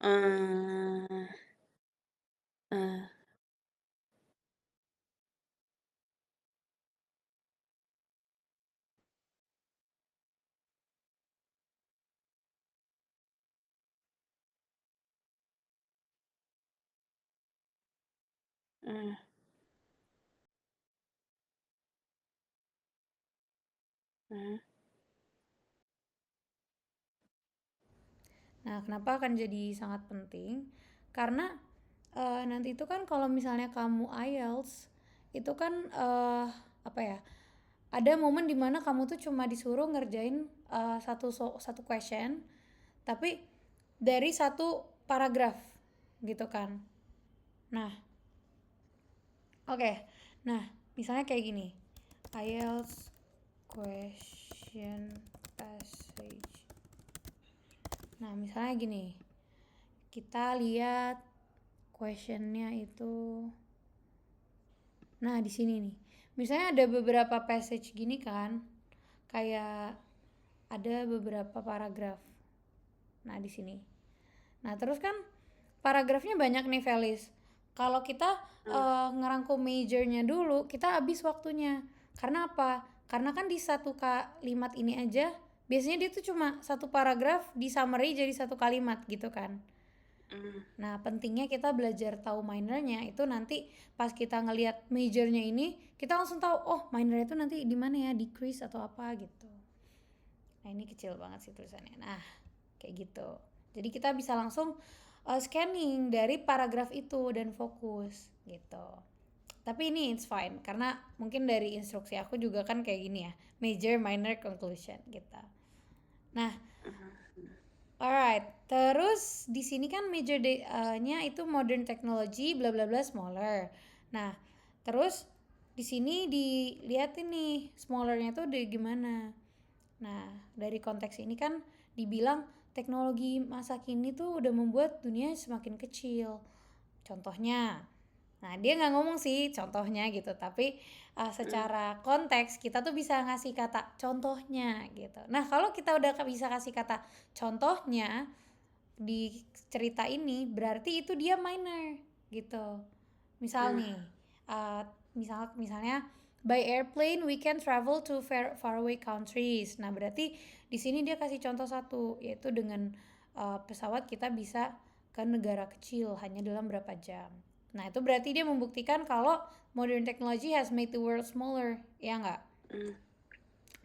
Eee eee eee eee. Nah, kenapa akan jadi sangat penting? Karena nanti itu kan kalau misalnya kamu IELTS itu kan apa ya? Ada momen dimana kamu tuh cuma disuruh ngerjain satu question, tapi dari satu paragraf gitu kan. Nah, oke. Nah, misalnya kayak gini. IELTS question passage. Nah, misalnya gini. Kita lihat questionnya itu. Nah, di sini nih. Misalnya ada beberapa passage gini kan. Kayak ada beberapa paragraf. Nah, di sini. Nah, terus kan paragrafnya banyak nih, Felis. Kalau kita ngerangkum majornya dulu, kita habis waktunya. Karena apa? Karena kan di satu kalimat ini aja, biasanya dia tuh cuma satu paragraf di summary jadi satu kalimat gitu kan. Mmm. Nah, pentingnya kita belajar tahu minornya itu nanti pas kita ngelihat majornya ini, kita langsung tahu, oh minornya itu nanti di mana ya, decrease atau apa gitu. Nah, ini kecil banget sih tulisannya. Nah, kayak gitu. Jadi kita bisa langsung scanning dari paragraf itu dan fokus gitu. Tapi ini it's fine karena mungkin dari instruksi aku juga kan kayak gini ya, major, minor, conclusion gitu. Nah, alright. Terus di sini kan major-nya itu modern technology bla bla bla smaller. Nah, terus di sini dilihatin nih smallernya tuh dari gimana. Nah, dari konteks ini kan dibilang teknologi masa kini tuh udah membuat dunia semakin kecil. Contohnya, nah dia nggak ngomong sih contohnya gitu, tapi Mmm. secara konteks kita tuh bisa ngasih kata contohnya gitu. Nah kalau kita udah bisa kasih kata contohnya di cerita ini, berarti itu dia minor gitu. Misal Mmm. nih, uh, misalnya by airplane we can travel to faraway countries. Nah berarti di sini dia kasih contoh satu, yaitu dengan pesawat kita bisa ke negara kecil hanya dalam berapa jam. Nah itu berarti dia membuktikan kalau modern technology has made the world smaller, ya nggak? Mmm.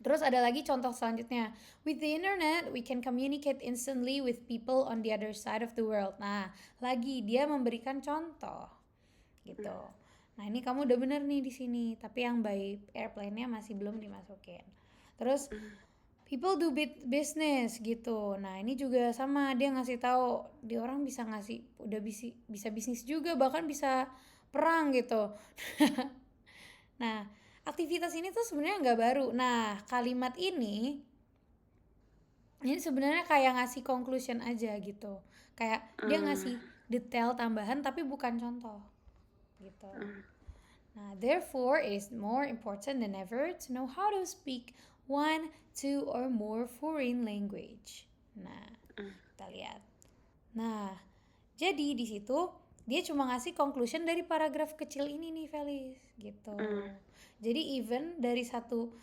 Terus ada lagi contoh selanjutnya. With the internet, we can communicate instantly with people on the other side of the world. Nah, lagi dia memberikan contoh gitu. Nah, ini kamu udah bener nih di sini, tapi yang by airplane-nya masih belum dimasukin. Terus Mmm. people do business gitu. Nah, ini juga sama, dia ngasih tahu dia orang bisa ngasih udah bisa bisnis juga, bahkan bisa perang gitu. Nah, aktivitas ini tuh sebenarnya nggak baru. Nah, kalimat ini sebenarnya kayak ngasih conclusion aja gitu. Kayak dia Eee. ngasih detail tambahan tapi bukan contoh gitu. Eee. Nah, therefore it is more important than ever to know how to speak one, two, or more foreign language. Nah, Eee. kita lihat. Nah, jadi di situ dia cuma ngasih conclusion dari paragraf kecil ini nih, Felis, gitu. Eee. Jadi even dari satu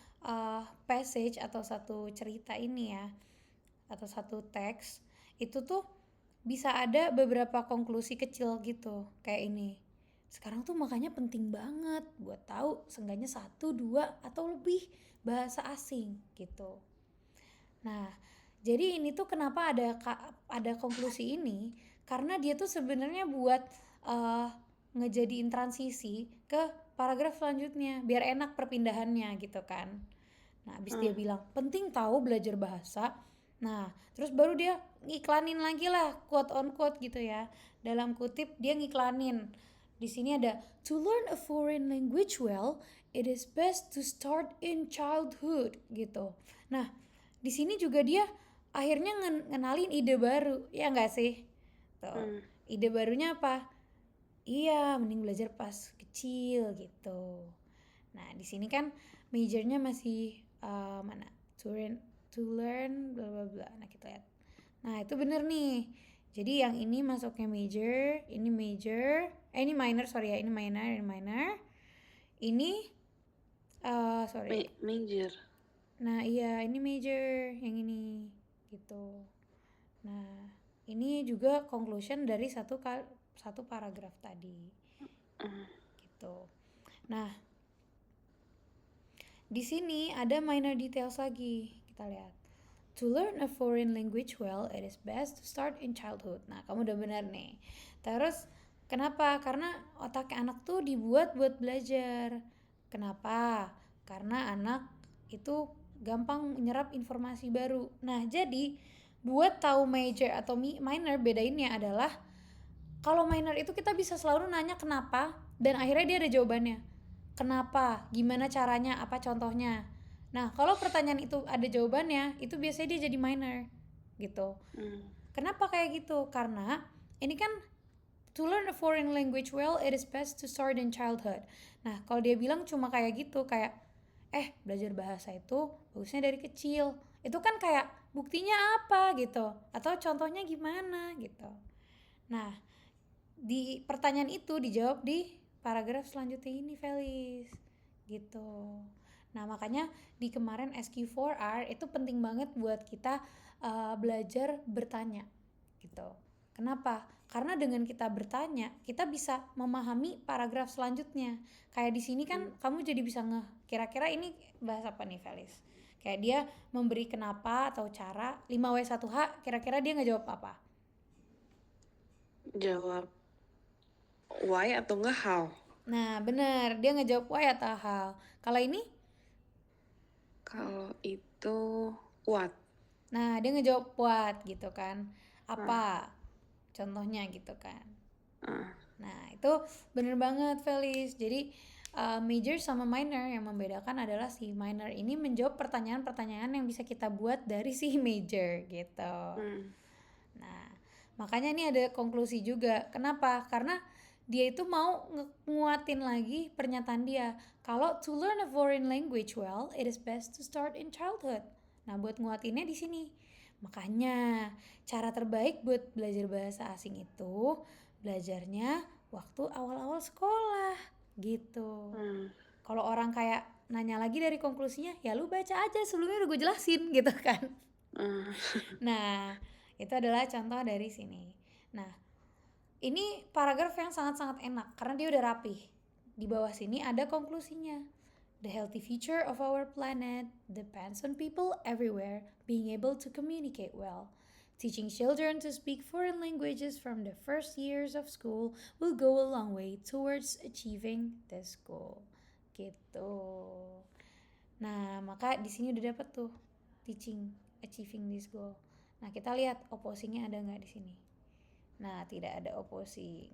passage atau satu cerita ini ya, atau satu teks, itu tuh bisa ada beberapa konklusi kecil gitu, kayak ini. Sekarang tuh makanya penting banget buat tahu seenggaknya satu, dua, atau lebih bahasa asing gitu. Nah, jadi ini tuh kenapa ada konklusi ini? Karena dia tuh sebenarnya buat uh, ngejadiin transisi ke paragraf selanjutnya, biar enak perpindahannya gitu kan. Nah, abis dia Eee. bilang penting tahu belajar bahasa. Nah, terus baru dia ngiklanin lagi lah, quote on quote gitu ya. Dalam kutip dia ngiklanin. Di sini ada to learn a foreign language well, it is best to start in childhood gitu. Nah, di sini juga dia akhirnya ngenalin ide baru, ya nggak sih? Tuh, Mmm. ide barunya apa? Iya, mending belajar pas kecil gitu. Nah, di sini kan majornya masih mana? To learn bla bla bla. Nah, kita lihat. Nah, itu bener nih. Jadi yang ini masuknya major, ini major, ini minor, sorry ya, ini minor, ini minor. Ini, sorry. Major. Nah iya, ini major, yang ini, gitu. Nah, ini juga conclusion dari satu paragraf tadi, gitu. Nah, di sini ada minor details lagi, kita lihat. To learn a foreign language well, it is best to start in childhood. Nah, kamu udah benar nih. Terus, kenapa? Karena otak anak tuh dibuat buat belajar. Kenapa? Karena anak itu gampang menyerap informasi baru. Nah, jadi buat tahu major atau minor, bedainnya adalah kalau minor itu kita bisa selalu nanya kenapa dan akhirnya dia ada jawabannya. Kenapa? Gimana caranya? Apa contohnya? Nah, kalau pertanyaan itu ada jawabannya, itu biasanya dia jadi minor gitu. Kenapa kayak gitu? Karena ini kan to learn a foreign language well, it is best to start in childhood. Nah, kalau dia bilang cuma kayak gitu, kayak belajar bahasa itu bagusnya dari kecil. Itu kan kayak buktinya apa gitu? Atau contohnya gimana gitu. Nah, di pertanyaan itu dijawab di paragraf selanjutnya ini, Felis, gitu. Nah, makanya di kemarin SQ4R itu penting banget buat kita belajar bertanya gitu. Kenapa? Karena dengan kita bertanya, kita bisa memahami paragraf selanjutnya. Kayak di sini kan kamu jadi bisa kira-kira ini bahas apa nih, Felis? Kayak dia memberi kenapa atau cara 5W1H, kira-kira dia ngejawab apa? Jawab why atau enggak how. Nah, bener. Dia ngejawab why atau how. Kalau ini? Kalau itu what. Nah, dia ngejawab what gitu kan. Apa? Contohnya gitu kan. Nah, itu bener banget, Felis. Jadi, major sama minor yang membedakan adalah si minor ini menjawab pertanyaan-pertanyaan yang bisa kita buat dari si major gitu. Nah, makanya ini ada konklusi juga. Kenapa? Karena dia itu mau nguatin lagi pernyataan dia. Kalau to learn a foreign language well, it is best to start in childhood. Nah, buat nguatinnya di sini. Makanya, cara terbaik buat belajar bahasa asing itu belajarnya waktu awal-awal sekolah gitu. Kalau orang kayak nanya lagi dari konklusinya, ya lu baca aja sebelumnya udah gue jelasin gitu kan. Nah, itu adalah contoh dari sini. Nah, ini paragraf yang sangat-sangat enak karena dia udah rapih. Di bawah sini ada konklusinya. The healthy future of our planet depends on people everywhere being able to communicate well. Teaching children to speak foreign languages from the first years of school will go a long way towards achieving this goal. Gitu. Nah, maka di sini udah dapet tuh achieving this goal. Nah, kita lihat opposingnya ada nggak di sini. Nah, tidak ada opposing.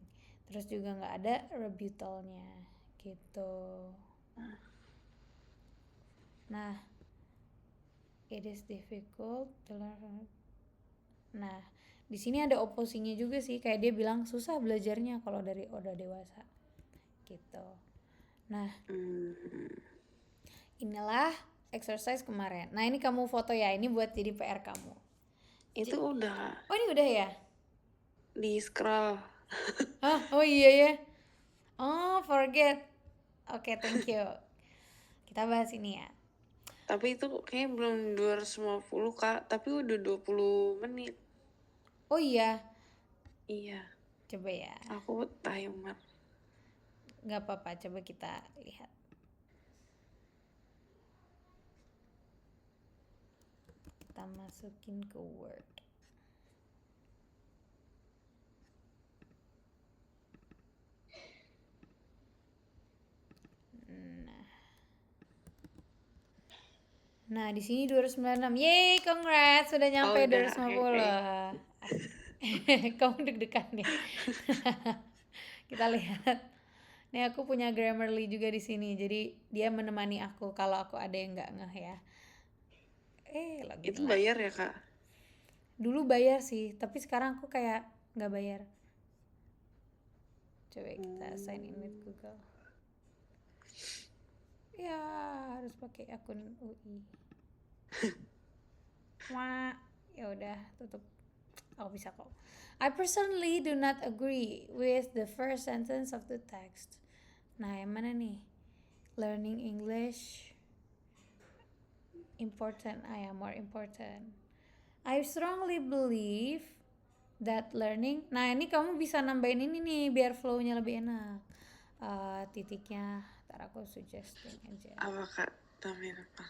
Terus juga nggak ada rebutalnya, gitu. Nah, it is difficult to learn. Nah, di sini ada opposingnya juga sih. Kayak dia bilang susah belajarnya kalau dari udah dewasa, gitu. Nah, inilah exercise kemarin. Nah, ini kamu foto ya. Ini buat jadi PR kamu. Itu udah Oh, ini udah ya? di scroll. Oh iya ya. Oh, forget. Oke, thank you. Kita bahas ini ya. Tapi itu kayaknya belum 250 Kak, tapi udah 20 menit. Oh iya. Iya. Coba ya. Aku timer. Gak apa-apa, coba kita lihat. Kita masukin ke Word. Nah, di sini 296. Yeay, congrats sudah nyampe 250. Kamu deg-degan deh. Kita lihat. Nih aku punya Grammarly juga di sini. Jadi dia menemani aku kalau aku ada yang nggak ngeh ya. Login Itu bayar ya Kak? Dulu bayar sih, tapi sekarang aku kayak nggak bayar. Coba kita sign in with Google. Ya harus pakai akun UI. Wah, ya udah tutup. Aku bisa kok. I personally do not agree with the first sentence of the text. Nah, yang mana nih? Learning English important. More important. I strongly believe that learning. Nah, ini kamu bisa nambahin ini nih biar flow-nya lebih enak. Titiknya, ntar aku suggesting aja. Apa Kak? Tambahin apa?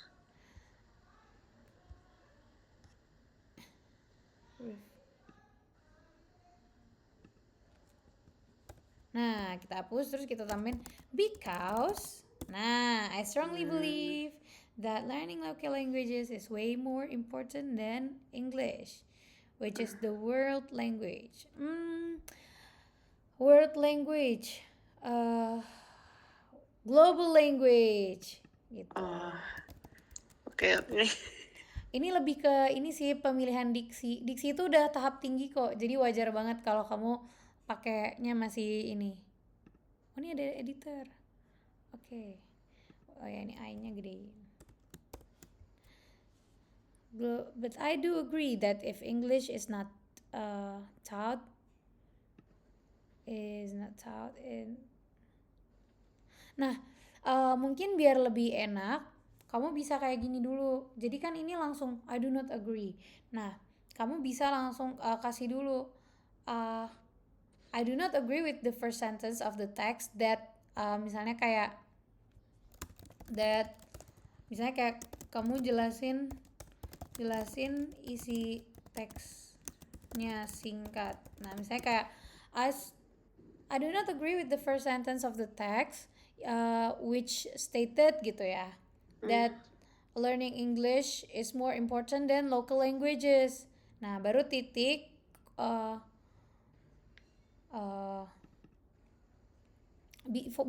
Nah, kita hapus terus kita tambahin because. Nah, I strongly believe that learning local languages is way more important than English, which is the world language. World language, global language, gitu. Oke. Ini lebih ke ini sih pemilihan diksi. Diksi itu udah tahap tinggi kok, jadi wajar banget kalau kamu pakainya masih ini. Oh, ini ada editor. Oke. Oh ya, ini I-nya gedein. But I do agree that if English is not taught in. Nah, mungkin biar lebih enak, kamu bisa kayak gini dulu. Jadi kan ini langsung I do not agree. Nah, kamu bisa langsung kasih dulu I do not agree with the first sentence of the text that misalnya kayak kamu jelasin isi teksnya singkat. Nah, misalnya kayak I do not agree with the first sentence of the text which stated gitu ya that learning English is more important than local languages. Nah, baru titik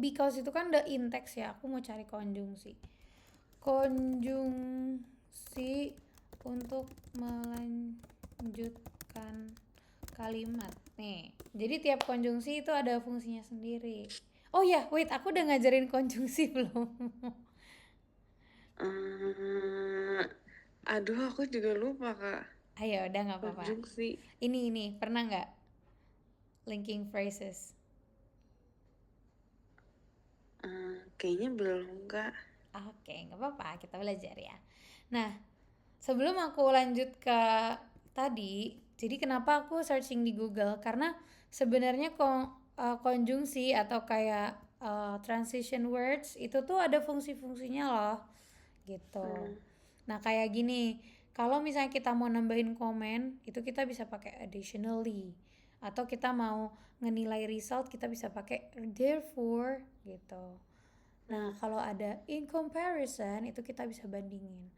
because itu kan the in text ya. Aku mau cari konjungsi untuk melanjutkan kalimat nih. Jadi tiap konjungsi itu ada fungsinya sendiri. Oh ya, wait, aku udah ngajarin konjungsi belum? Aduh, aku juga lupa Kak. Ayo, udah nggak apa-apa. Konjungsi. Ini pernah nggak linking phrases? Kayaknya belum Kak. Oke, nggak apa-apa, kita belajar ya. Nah, sebelum aku lanjut ke tadi, jadi kenapa aku searching di Google? Karena sebenarnya konjungsi atau kayak transition words itu tuh ada fungsi-fungsinya loh, gitu. Nah, kayak gini, kalau misalnya kita mau nambahin komen, itu kita bisa pakai additionally. Atau kita mau ngenilai result, kita bisa pakai therefore, gitu. Nah, kalau ada in comparison, itu kita bisa bandingin.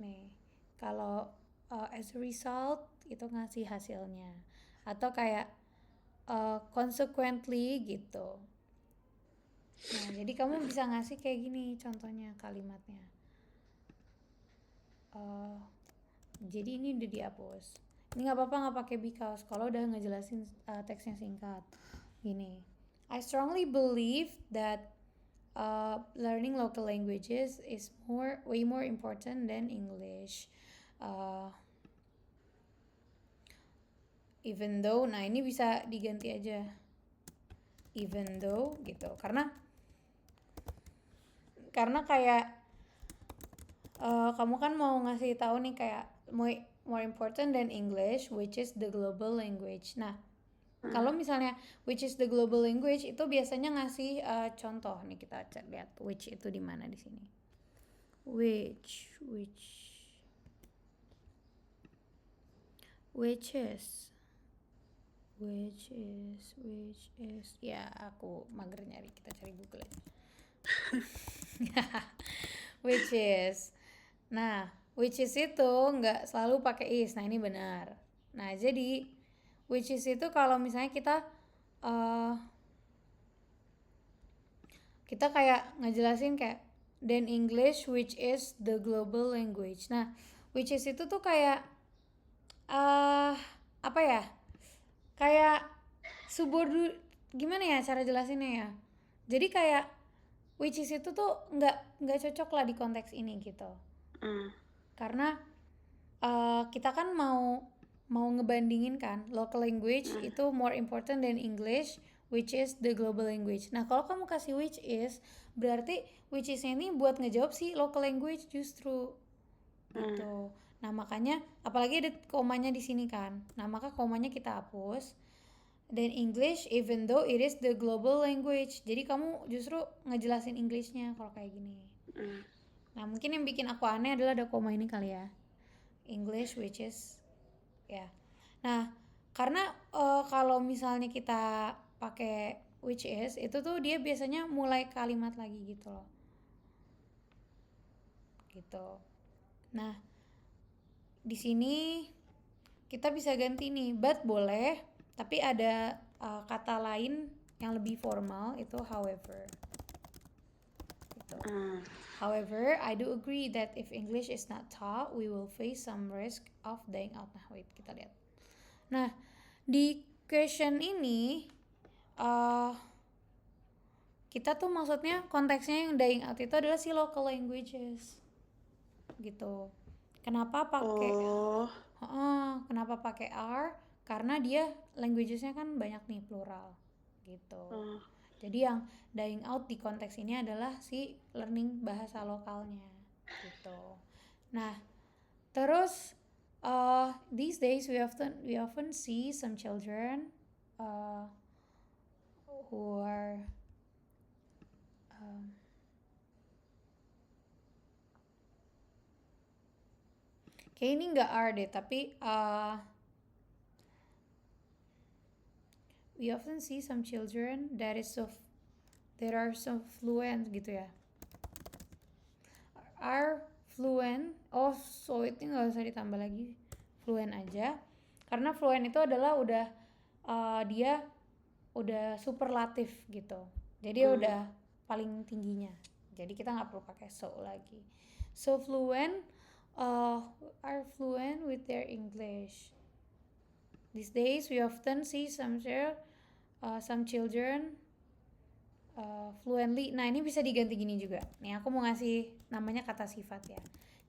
Nih, kalau as a result, itu ngasih hasilnya. Atau kayak consequently gitu. Nah, jadi kamu bisa ngasih kayak gini contohnya kalimatnya. Jadi ini udah dihapus. Ini nggak apa-apa nggak pakai because kalau udah ngejelasin teksnya singkat. Gini, I strongly believe that learning local languages is way more important than English. Even though, nah ini bisa diganti aja. Even though gitu, karena kayak kamu kan mau ngasih tahu nih kayak more important than English, which is the global language. Nah, kalau misalnya which is the global language itu biasanya ngasih contoh nih, kita lihat which itu di mana di sini. Which is ya, aku mager nyari, kita cari Google aja. Which is. Nah, which is itu nggak selalu pakai is. Nah, ini benar. Nah, jadi which is itu kalau misalnya kita kayak ngejelasin kayak then English which is the global language. Nah, which is itu tuh kayak apa ya? Kayak gimana ya cara jelasinnya ya? Jadi kayak which is itu tuh nggak cocok lah di konteks ini gitu. Karena kita kan mau mau ngebandingin kan, local language itu more important than English, which is the global language. Nah, kalau kamu kasih which is, berarti which is-nya ini buat ngejawab si local language justru gitu. Nah, makanya apalagi ada komanya di sini kan. Nah, maka komanya kita hapus. Dan English even though it is the global language. Jadi kamu justru ngejelasin Englishnya kalau kayak gini. Nah, mungkin yang bikin aku aneh adalah ada koma ini kali ya. English which is ya. Nah, karena kalau misalnya kita pakai which is itu tuh dia biasanya mulai kalimat lagi gitu loh. Gitu. Nah, di sini kita bisa ganti nih, but boleh, tapi ada kata lain yang lebih formal itu however. Gitu. However, I do agree that if English is not taught, we will face some risk of dying out. Nah, wait, kita lihat. Nah, di question ini kita tuh maksudnya konteksnya yang dying out itu adalah si local languages. Gitu. Kenapa pakai kenapa pakai are? Karena dia languagesnya kan banyak nih, plural gitu. Jadi yang dying out di konteks ini adalah si learning bahasa lokalnya gitu. Nah, terus these days we often see some children who are kayak ini nggak are deh, tapi we often see some children that are so fluent gitu ya. Are fluent, so itu nggak usah ditambah lagi, fluent aja. Karena fluent itu adalah udah dia udah superlatif gitu. Jadi udah paling tingginya. Jadi kita nggak perlu pakai so lagi. So fluent are fluent with their English. These days we often see some children fluently. Nah, ini bisa diganti gini juga. Nih, aku mau ngasih namanya kata sifat ya.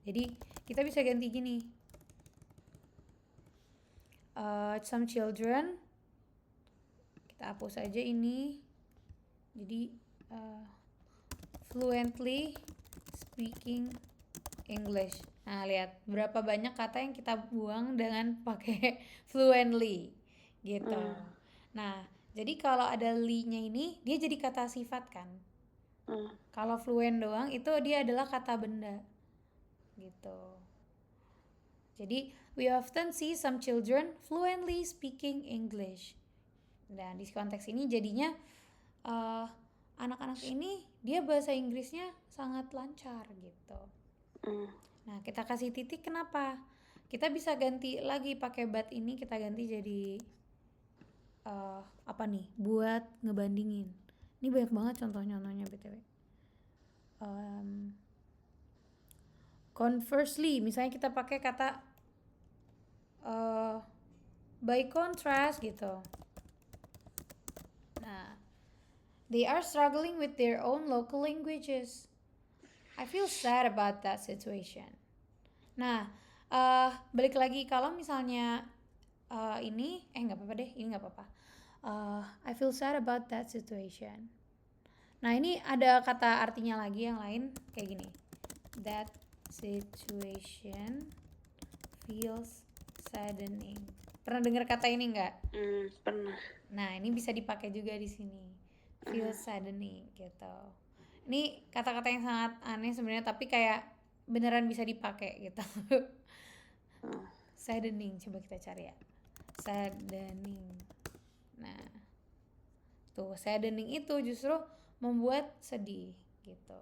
Jadi kita bisa ganti gini. Some children, kita hapus aja ini. Jadi fluently speaking English. Nah, lihat berapa banyak kata yang kita buang dengan pakai fluently gitu. Nah, jadi kalau ada li-nya ini dia jadi kata sifat kan. Kalau fluent doang itu dia adalah kata benda gitu. Jadi we often see some children fluently speaking English. Dan di konteks ini jadinya anak-anak ini dia bahasa Inggrisnya sangat lancar gitu. Nah, kita kasih titik kenapa? Kita bisa ganti lagi pakai but ini, kita ganti jadi apa nih? Buat ngebandingin. Ini banyak banget contoh-contohnya BTW. Conversely, misalnya kita pakai kata by contrast gitu. Nah, they are struggling with their own local languages. I feel sad about that situation. Nah, balik lagi kalau misalnya ini nggak apa-apa deh, ini nggak apa-apa. I feel sad about that situation. Nah, ini ada kata artinya lagi yang lain kayak gini. That situation feels saddening. Pernah dengar kata ini nggak? Pernah. Nah, ini bisa dipakai juga di sini. Feels saddening gitu. Ini kata-kata yang sangat aneh sebenarnya, tapi kayak beneran bisa dipakai gitu. Saddening, coba kita cari ya. Saddening. Nah, tuh saddening itu justru membuat sedih gitu.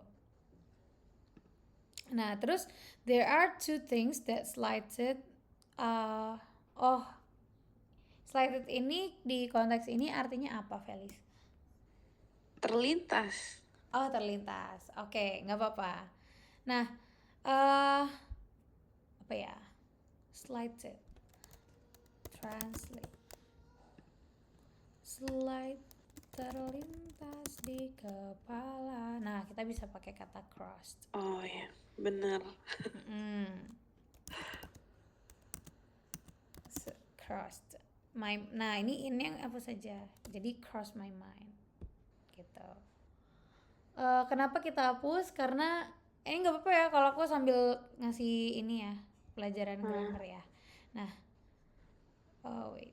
Nah, terus there are two things that slighted. Slighted ini di konteks ini artinya apa, Felis? Terlintas. Oh, terlintas. Oke, nggak apa-apa. Nah, apa ya? Slighted. Translate. Slide terlintas di kepala. Nah, kita bisa pakai kata crossed. Oh ya, benar. crossed my, nah ini in yang apa saja, jadi cross my mind gitu. Kenapa kita hapus? Karena ini nggak apa-apa ya kalau aku sambil ngasih ini ya pelajaran grammar ya. Nah, oh wait,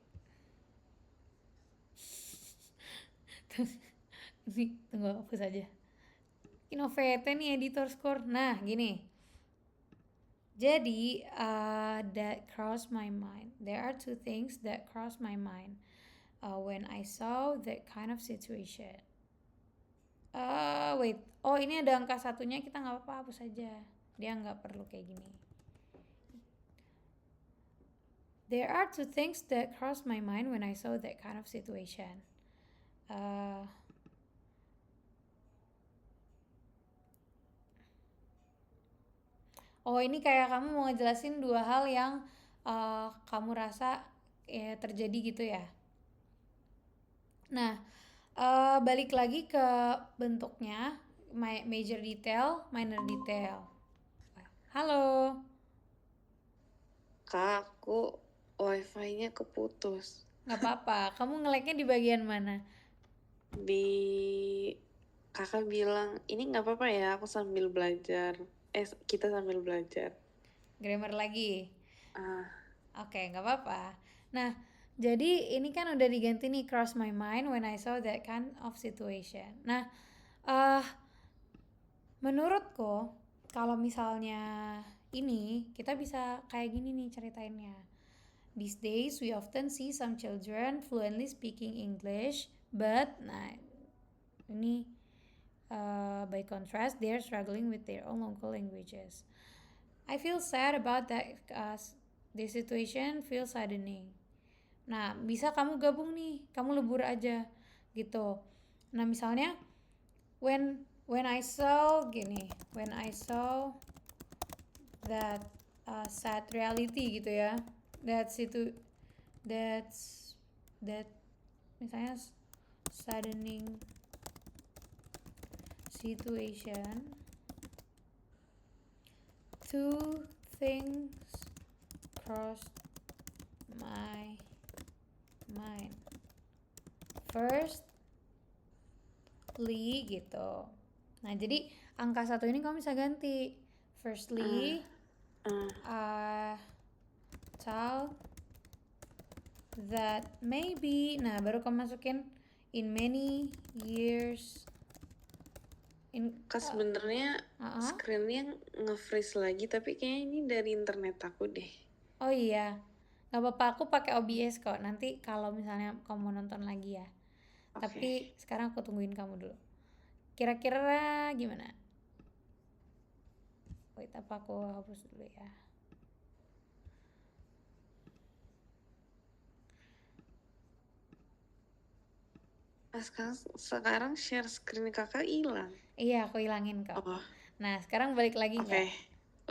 ini tunggu hapus aja. Innovate nih editor score. Nah gini. Jadi that crossed my mind. There are two things that crossed my mind when I saw that kind of situation. Wait, oh ini ada angka satunya, kita nggak apa-apa hapus saja. Dia nggak perlu kayak gini. There are two things that crossed my mind when I saw that kind of situation. Oh ini kayak kamu mau ngejelasin dua hal yang kamu rasa terjadi gitu ya. Nah, balik lagi ke bentuknya, major detail, minor detail. Halo. Kak, aku wifi-nya keputus. Nggak apa-apa, kamu nge-lag-nya di bagian mana? Kakak bilang, ini nggak apa-apa ya, aku sambil belajar. Kita sambil belajar. Grammar lagi. Ah, Oke, nggak apa-apa. Nah, jadi ini kan udah diganti nih, cross my mind when I saw that kind of situation. Nah, menurutku kalau misalnya ini kita bisa kayak gini nih ceritainnya. These days we often see some children fluently speaking English, but nah ini by contrast they're struggling with their own local languages. I feel sad about that. This situation feels saddening. Nah, bisa kamu gabung nih, kamu lebur aja gitu. Nah, misalnya when I saw that sad reality gitu ya, that misalnya saddening situation, two things crossed my mind. Firstly gitu. Nah jadi angka satu ini kamu bisa ganti. Firstly, thought that maybe, nah baru kamu masukin in many years. Kak sebenarnya screen-nya nge-freeze lagi, tapi kayaknya ini dari internet aku deh. Oh iya, nggak apa-apa, aku pakai OBS kok. Nanti kalau misalnya kamu mau nonton lagi ya. Okay. Tapi sekarang aku tungguin kamu dulu. Kira-kira gimana? Wait, apa aku hapus dulu ya? Sekarang share screen kakak hilang. Iya, aku hilangin kok. Oh. Nah, sekarang balik lagi nggak? Oke,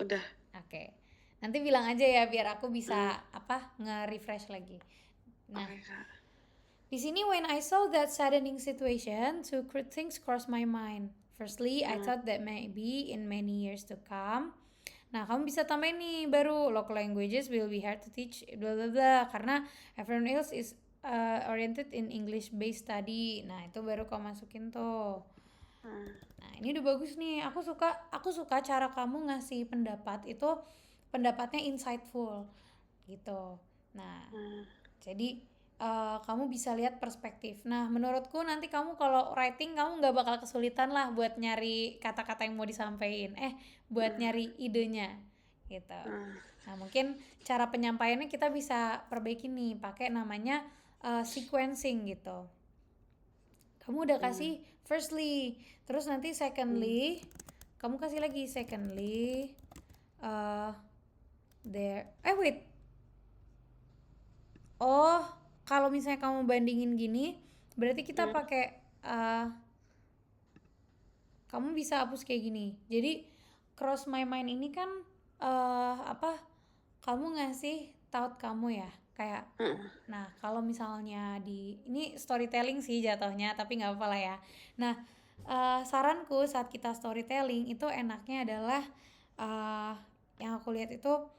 udah. Oke. Nanti bilang aja ya biar aku bisa nge-refresh lagi. Nah, di sini when I saw that saddening situation, two things crossed my mind. Firstly, I thought that maybe in many years to come. Nah, kamu bisa tambahin nih baru local languages will be hard to teach bla bla bla karena everyone else is oriented in English based study. Nah, itu baru kamu masukin tuh. Nah, ini udah bagus nih. Aku suka cara kamu ngasih pendapat itu, pendapatnya insightful gitu. Nah, jadi kamu bisa lihat perspektif. Nah, menurutku nanti kamu kalau writing kamu nggak bakal kesulitan lah buat nyari kata-kata yang mau disampaikan. Buat nyari idenya gitu. Nah, mungkin cara penyampaiannya kita bisa perbaiki nih, pakai namanya sequencing gitu. Kamu udah kasih firstly, terus nanti secondly, kamu kasih lagi secondly, wait. Oh, kalau misalnya kamu bandingin gini, berarti kita pakai kamu bisa hapus kayak gini. Jadi cross my mind ini kan kamu ngasih thought kamu ya, kayak nah kalau misalnya ini storytelling sih jatuhnya, tapi nggak apa-apa lah ya. Nah, saranku saat kita storytelling itu enaknya adalah yang aku lihat itu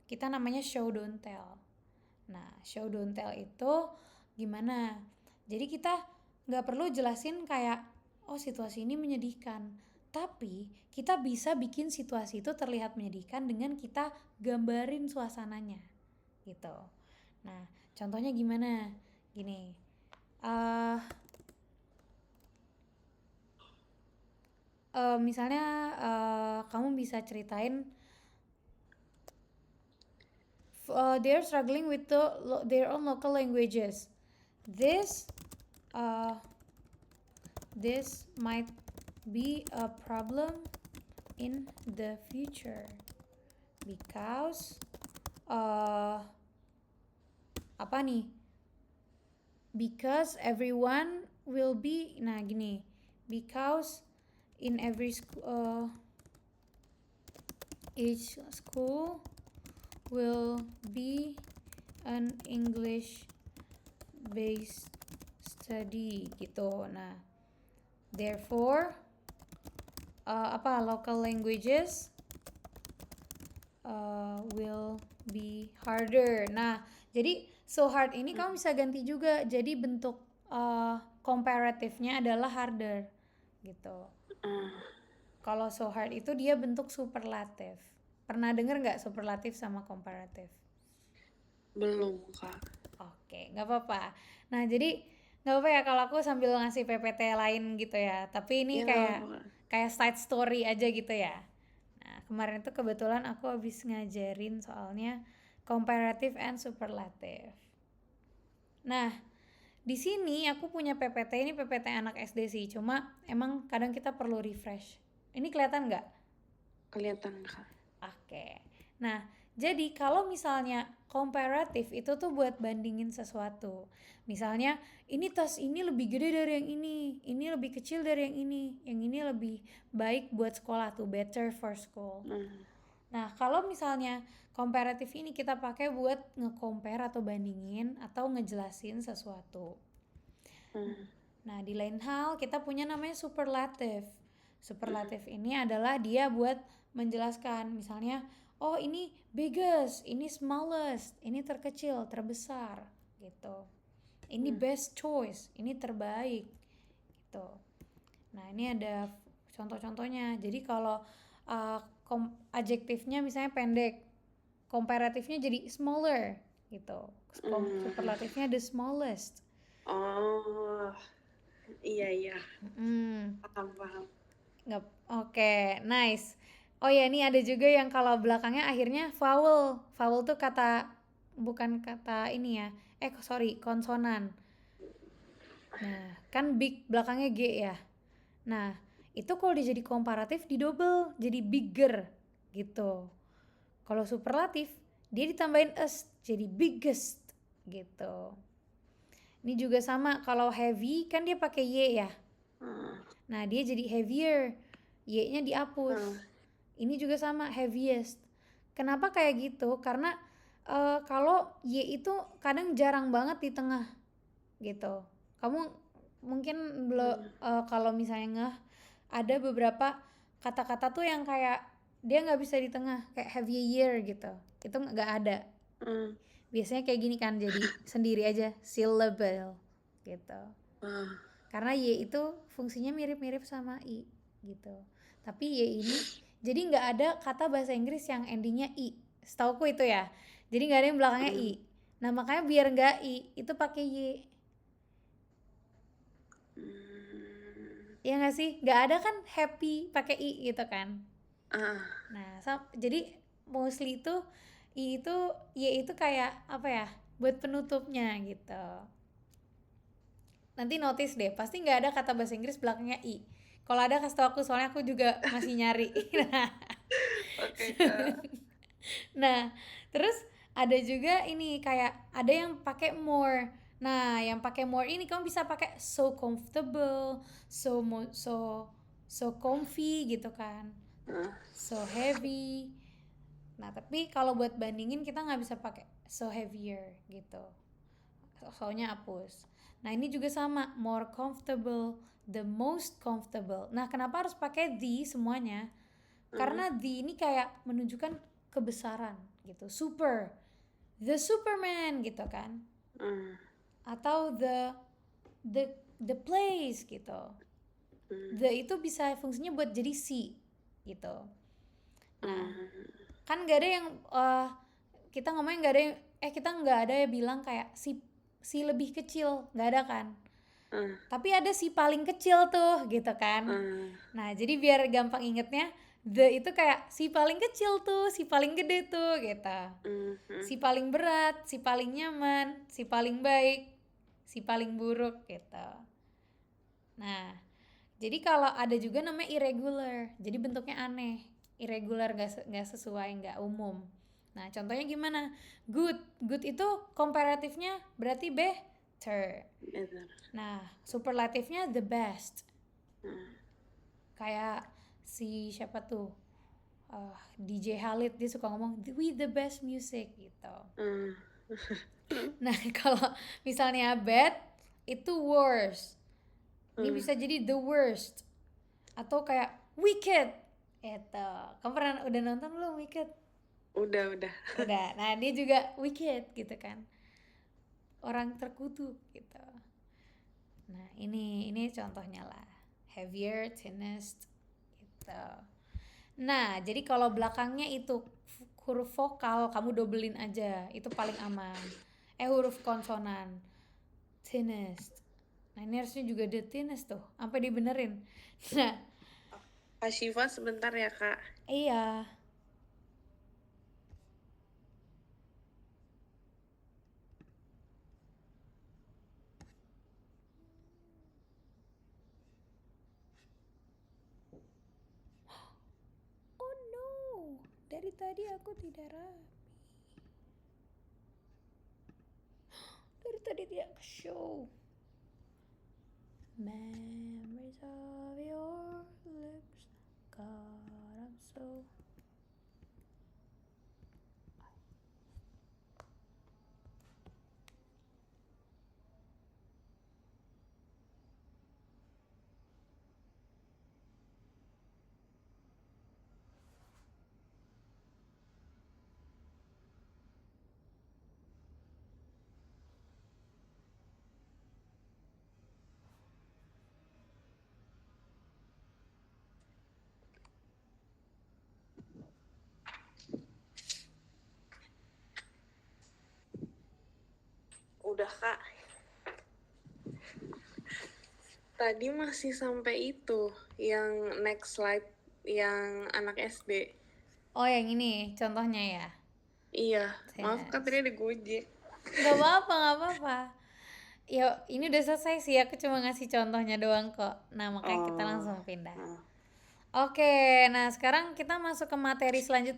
kita namanya show don't tell. Nah, show don't tell itu gimana? Jadi kita nggak perlu jelasin kayak, oh situasi ini menyedihkan. Tapi kita bisa bikin situasi itu terlihat menyedihkan dengan kita gambarin suasananya gitu. Nah, contohnya gimana? Gini, misalnya kamu bisa ceritain they're struggling with their own local languages. This uh, this might be a problem in the future because apa nih? Because everyone will be, nah gini, because in every each school will be an English based study gitu. Nah, therefore local languages will be harder. Nah, jadi so hard ini kamu bisa ganti juga. Jadi bentuk komparatifnya adalah harder gitu. Kalau so hard itu dia bentuk superlatif. Pernah denger nggak superlatif sama komparatif? Belum, Kak. Oke, nggak apa-apa. Nah, jadi nggak apa-apa ya kalau aku sambil ngasih PPT lain gitu ya. Tapi ini Ya, kayak side story aja gitu ya. Nah, kemarin itu kebetulan aku habis ngajarin soalnya comparative and superlative. Nah, di sini aku punya PPT, ini PPT anak SD sih, cuma emang kadang kita perlu refresh. Ini kelihatan nggak? kelihatan, Kak. Oke. Nah, jadi kalau misalnya komparatif itu tuh buat bandingin sesuatu. Misalnya, ini tas ini lebih gede dari yang ini lebih kecil dari yang ini lebih baik buat sekolah tuh, better for school. Nah, kalau misalnya komparatif ini kita pakai buat nge-compare atau bandingin atau ngejelasin sesuatu. Nah, di lain hal kita punya namanya superlative. Superlative ini adalah dia buat menjelaskan, misalnya, oh ini biggest, ini smallest, ini terkecil, terbesar, gitu. Ini best choice, ini terbaik, gitu. Nah, ini ada contoh-contohnya. Jadi kalau adjektifnya misalnya pendek, komparatifnya jadi smaller, gitu. Superlatifnya the smallest. Oh, iya. Paham. Oke, nice. Oh ya, ini ada juga yang kalau belakangnya akhirnya vowel. Vowel tuh bukan kata ini ya. Konsonan. Nah, kan big belakangnya G ya. Nah, itu kalau dia jadi komparatif di double, jadi bigger gitu. Kalau superlatif, dia ditambahin s, jadi biggest gitu. Ini juga sama, kalau heavy kan dia pakai y ya. Nah, dia jadi heavier, y-nya dihapus. Ini juga sama, heaviest. Kenapa kayak gitu? Karena kalau y itu kadang jarang banget di tengah gitu. Kamu mungkin kalau misalnya ada beberapa kata-kata tuh yang kayak dia nggak bisa di tengah, kayak heavier gitu. Itu nggak ada. Biasanya kayak gini kan, jadi sendiri aja, syllable gitu. Karena y itu fungsinya mirip-mirip sama i gitu. Tapi y ini jadi nggak ada kata bahasa Inggris yang endingnya i. Setauku itu ya. Jadi nggak ada yang belakangnya i. Nah, makanya biar nggak i itu pakai y. Ya nggak sih? Nggak ada kan happy pakai i gitu kan. Nah, jadi mostly itu i itu y itu kayak apa ya? Buat penutupnya gitu. Nanti notice deh, pasti nggak ada kata bahasa Inggris belakangnya i. Kalau ada kasih tau aku, soalnya aku juga masih nyari. Oke, Kak. Nah, terus ada juga ini kayak ada yang pakai more. Nah, yang pakai more ini kamu bisa pakai so comfortable, so comfy gitu kan. So heavy. Nah, tapi kalau buat bandingin kita nggak bisa pakai so heavier gitu. Soalnya hapus. Nah, ini juga sama, more comfortable, the most comfortable. Nah, kenapa harus pakai the semuanya? Karena the ini kayak menunjukkan kebesaran gitu, super. the Superman gitu kan, atau the place gitu. The itu bisa fungsinya buat jadi si gitu. Nah, kan nggak ada yang kita ngomongin nggak ada yang kita nggak ada yang bilang kayak si lebih kecil, nggak ada kan. Tapi ada si paling kecil tuh gitu kan. Nah, jadi biar gampang ingetnya, the itu kayak si paling kecil tuh, si paling gede tuh gitu. Si paling berat, si paling nyaman, si paling baik, si paling buruk gitu. Nah, jadi kalau ada juga namanya irregular, jadi bentuknya aneh, irregular, gak sesuai, gak umum. Nah, contohnya gimana? Good itu komparatifnya berarti better. Nah, superlatifnya the best. Kayak si siapa tuh, DJ Khalid, dia suka ngomong we the best music gitu. Nah, kalau misalnya bad itu worst. Ini bisa jadi the worst. Atau kayak Wicked. Itu. Kamu udah nonton belum Wicked? Udah. Nah, dia juga Wicked gitu kan. Orang terkutuk gitu. Nah, ini contohnya lah. Heavier, thinnest gitu. Nah, jadi kalau belakangnya itu huruf vokal, kamu dobelin aja. Itu paling aman. Huruf konsonan. Thinnest. Nah, ini harusnya juga the thinnest tuh. Sampai dibenerin. Nah, Kak Syifa sebentar ya, Kak. Iya. Oh no, dari tadi aku tidak rapi. Dari tadi tidak show. Memories of your lips, God, I'm so. Udah, Kak. Tadi masih sampai itu, yang next slide, yang anak SD. Oh, yang ini contohnya ya? Iya, maaf Kak, tadi ada Gojek. Gak apa-apa. Ya, ini udah selesai sih, aku cuma ngasih contohnya doang kok. Nah, makanya kita langsung pindah. Oke, nah sekarang kita masuk ke materi selanjutnya.